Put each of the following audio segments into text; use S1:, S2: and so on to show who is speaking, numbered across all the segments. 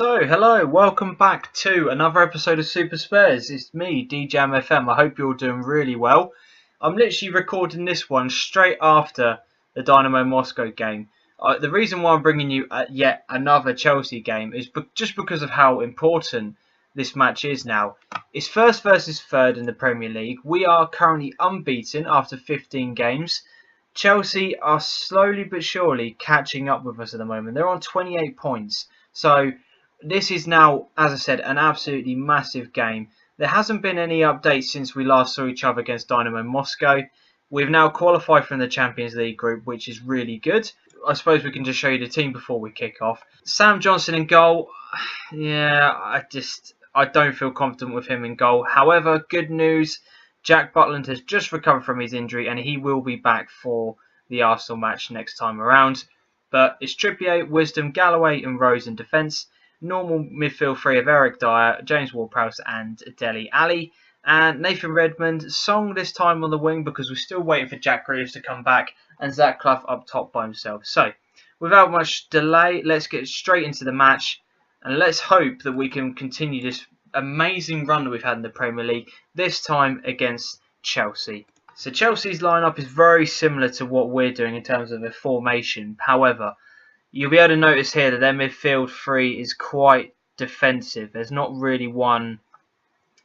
S1: Hello, welcome back to another episode of Super Spurs. It's me, DJM FM. I hope you're all doing really well. I'm literally recording this one straight after the Dynamo Moscow game. The reason why I'm bringing you yet another Chelsea game is just because of how important this match is now. It's first versus third in the Premier League. We are currently unbeaten after 15 games. Chelsea are slowly but surely catching up with us at the moment. They're on 28 points. So this is now, as I said, an absolutely massive game. There hasn't been any updates since we last saw each other against Dynamo Moscow. We've now qualified from the Champions League group, which is really good. I suppose we can just show you the team before we kick off. Sam Johnson in goal. Yeah, I don't feel confident with him in goal. However, good news. Jack Butland has just recovered from his injury and he will be back for the Arsenal match next time around. But it's Trippier, Wisdom, Galloway and Rose in defence. Normal midfield three of Eric Dyer, James Ward-Prowse and Dele Alli. And Nathan Redmond, Song this time on the wing because we're still waiting for Jack Greaves to come back. And Zach Clough up top by himself. So, without much delay, let's get straight into the match. And let's hope that we can continue this amazing run that we've had in the Premier League. This time against Chelsea. So Chelsea's lineup is very similar to what we're doing in terms of the formation. However, you'll be able to notice here that their midfield three is quite defensive. There's not really one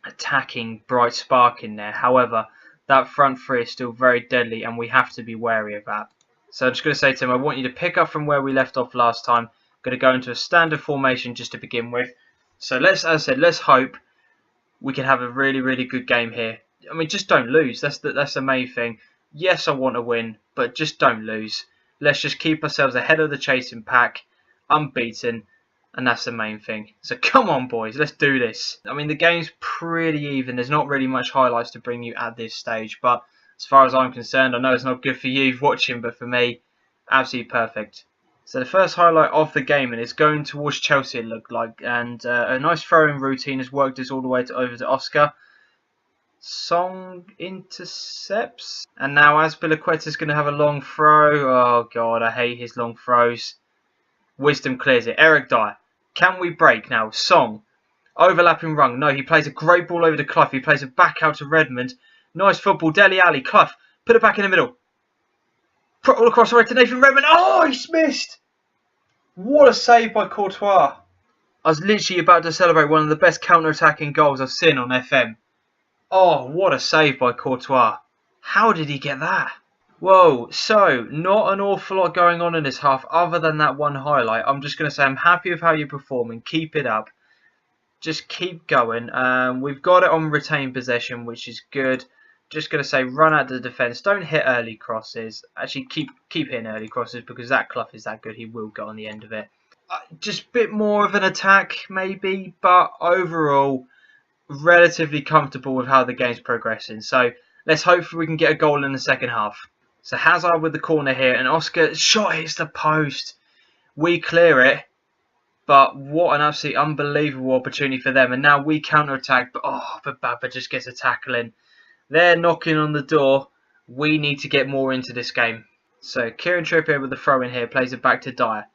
S1: attacking bright spark in there. However, that front three is still very deadly and we have to be wary of that. So I'm just going to say to him, I want you to pick up from where we left off last time. I'm going to go into a standard formation just to begin with. So let's hope we can have a really, really good game here. I mean, just don't lose. That's the main thing. Yes, I want to win, but just don't lose. Let's just keep ourselves ahead of the chasing pack, unbeaten, and that's the main thing. So come on, boys, let's do this. I mean, the game's pretty even. There's not really much highlights to bring you at this stage, but as far as I'm concerned, I know it's not good for you watching, but for me, absolutely perfect. So the first highlight of the game, and it's going towards Chelsea, it looked like, and a nice throw-in routine has worked us all the way over to Oscar. Song intercepts. And now Azpilicueta's going to have a long throw. Oh, God, I hate his long throws. Wisdom clears it. Eric Dyer. Can we break now? Song. Overlapping run. No, he plays a great ball over to Clough. He plays it back out to Redmond. Nice football. Dele Alli. Clough. Put it back in the middle. Put all across the right to Nathan Redmond. Oh, he's missed. What a save by Courtois. I was literally about to celebrate one of the best counter-attacking goals I've seen on FM. Oh, what a save by Courtois. How did he get that? Whoa, so not an awful lot going on in this half other than that one highlight. I'm just going to say I'm happy with how you're performing. Keep it up. Just keep going. We've got it on retained possession, which is good. Just going to say run out the defence. Don't hit early crosses. Actually, keep hitting early crosses because that Clough is that good. He will go on the end of it. Just a bit more of an attack, maybe. But overall, relatively comfortable with how the game's progressing. So let's hope we can get a goal in the second half. So Hazard with the corner here, and Oscar shot hits the post. We clear it, but what an absolutely unbelievable opportunity for them. And now we counter-attack, but Baba just gets a tackle in. They're knocking on the door. We need to get more into this game. So Kieran Trippier with the throw in here, plays it back to Dyer.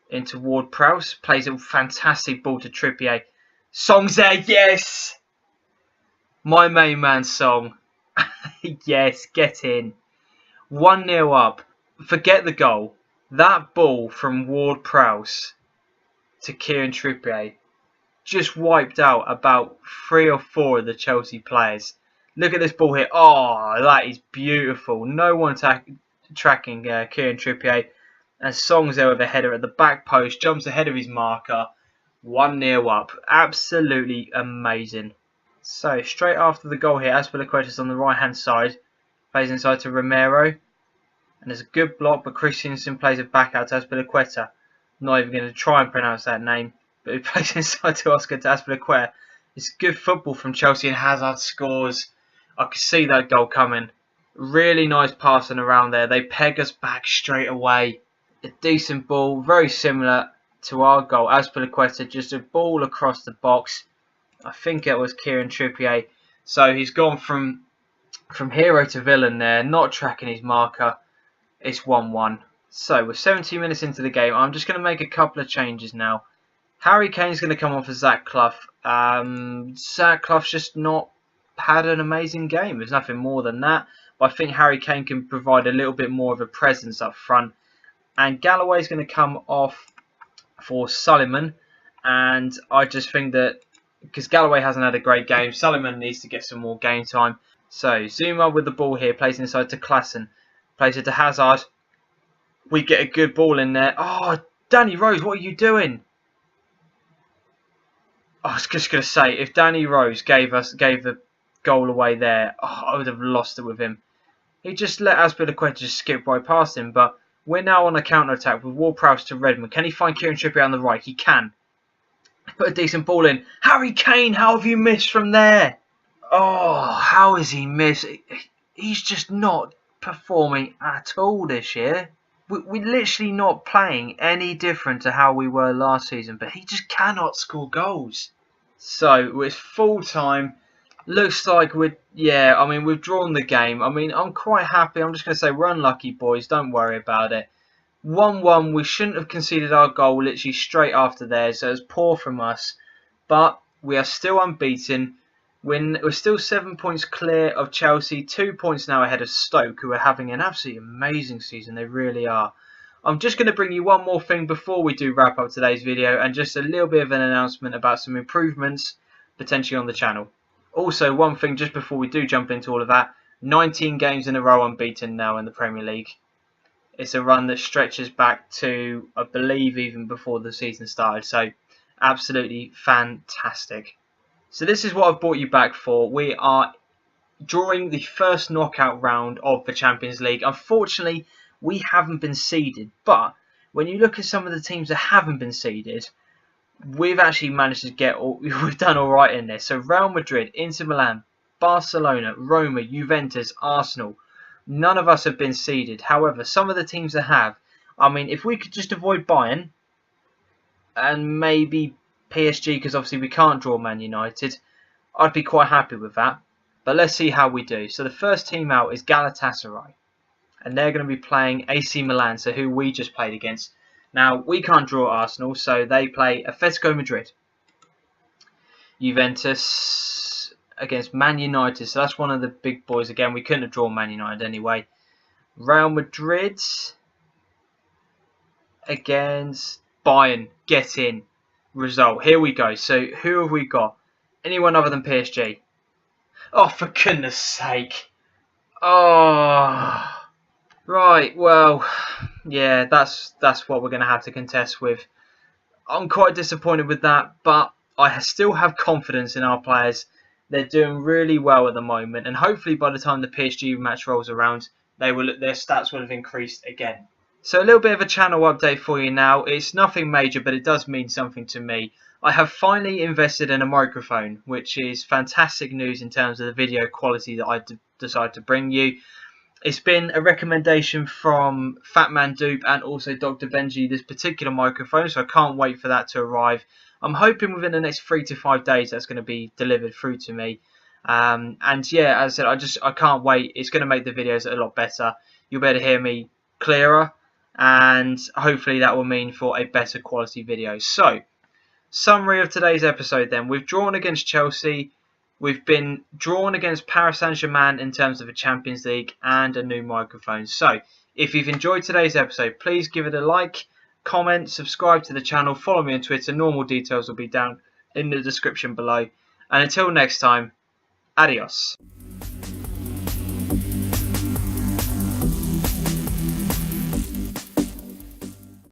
S1: Into Ward-Prowse, plays a fantastic ball to Trippier. Song's there, yes! My main man, Song. Yes, get in. 1-0 up. Forget the goal. That ball from Ward-Prowse to Kieran Trippier just wiped out about 3 or 4 of the Chelsea players. Look at this ball here. Oh, that is beautiful. No one tracking Kieran Trippier. And Song's there with a header at the back post. Jumps ahead of his marker. 1-0 up. Absolutely amazing. So, straight after the goal here, Azpilicueta's on the right-hand side. Plays inside to Romero. And there's a good block, but Christensen plays it back out to Azpilicueta. Not even going to try and pronounce that name. But he plays inside to Oscar to Azpilicueta. It's good football from Chelsea, and Hazard scores. I could see that goal coming. Really nice passing around there. They peg us back straight away. A decent ball, very similar to our goal. Azpilicueta, just a ball across the box. I think it was Kieran Trippier. So he's gone from hero to villain there, not tracking his marker. It's 1-1. So we're 17 minutes into the game. I'm just going to make a couple of changes now. Harry Kane's going to come on for Zach Clough. Zach Clough's just not had an amazing game. There's nothing more than that. But I think Harry Kane can provide a little bit more of a presence up front. And Galloway's going to come off for Suleiman. And I just think that because Galloway hasn't had a great game, Suleiman needs to get some more game time. So Zuma with the ball here, plays inside to Klassen. Plays it to Hazard. We get a good ball in there. Oh, Danny Rose, what are you doing? I was just going to say, if Danny Rose gave the goal away there, I would have lost it with him. He just let Azpilicueta just skip right past him. But we're now on a counter-attack with Ward-Prowse to Redmond. Can he find Kieran Trippier on the right? He can. Put a decent ball in. Harry Kane, how have you missed from there? Oh, how has he missed? He's just not performing at all this year. We're literally not playing any different to how we were last season, but he just cannot score goals. So it's full time. Looks like we've drawn the game. I mean, I'm quite happy. I'm just going to say we're unlucky, boys. Don't worry about it. 1-1. We shouldn't have conceded our goal literally straight after theirs. So it was poor from us. But we are still unbeaten. We're still 7 points clear of Chelsea, 2 points now ahead of Stoke, who are having an absolutely amazing season. They really are. I'm just going to bring you one more thing before we do wrap up today's video, and just a little bit of an announcement about some improvements potentially on the channel. Also, one thing just before we do jump into all of that, 19 games in a row unbeaten now in the Premier League. It's a run that stretches back to, I believe, even before the season started. So, absolutely fantastic. So this is what I've brought you back for. We are drawing the first knockout round of the Champions League. Unfortunately, we haven't been seeded. But when you look at some of the teams that haven't been seeded, we've actually managed to we've done all right in this. So Real Madrid, Inter Milan, Barcelona, Roma, Juventus, Arsenal. None of us have been seeded. However, some of the teams that have, I mean, if we could just avoid Bayern and maybe PSG, because obviously we can't draw Man United, I'd be quite happy with that. But let's see how we do. So the first team out is Galatasaray. And they're going to be playing AC Milan, so who we just played against. Now, we can't draw Arsenal, so they play Atletico Madrid. Juventus against Man United, so that's one of the big boys. Again, we couldn't have drawn Man United anyway. Real Madrid against Bayern. Get in. Result. Here we go. So who have we got? Anyone other than PSG? Oh, for goodness sake. Oh. Right, well, yeah, that's what we're going to have to contest with. I'm quite disappointed with that, but I still have confidence in our players. They're doing really well at the moment, and hopefully by the time the PSG match rolls around, their stats will have increased again. So a little bit of a channel update for you now. It's nothing major, but it does mean something to me. I have finally invested in a microphone, which is fantastic news in terms of the video quality that I decided to bring you. It's been a recommendation from Fatman Dupe and also Dr. Benji, this particular microphone, so I can't wait for that to arrive. I'm hoping within the next 3 to 5 days that's going to be delivered through to me. And yeah, as I said, I can't wait. It's going to make the videos a lot better. You'll be able to hear me clearer, and hopefully that will mean for a better quality video. So, summary of today's episode then. We've drawn against Chelsea. We've been drawn against Paris Saint-Germain in terms of a Champions League and a new microphone. So, if you've enjoyed today's episode, please give it a like, comment, subscribe to the channel, follow me on Twitter. Normal details will be down in the description below. And until next time, adios.